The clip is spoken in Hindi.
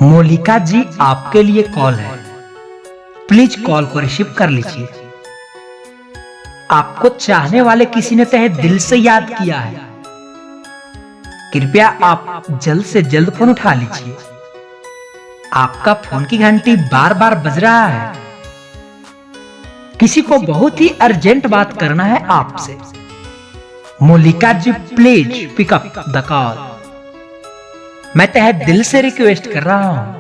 मोलिका जी, आपके लिए कॉल है। प्लीज कॉल को रिसीव कर लीजिए। आपको चाहने वाले किसी ने तहे दिल से याद किया है। कृपया आप जल्द से जल्द फोन उठा लीजिए। आपका फोन की घंटी बार बार बज रहा है। किसी को बहुत ही अर्जेंट बात करना है आपसे। Molika ji, please pick up the call. मैं तहे दिल से रिक्वेस्ट कर रहा हूं।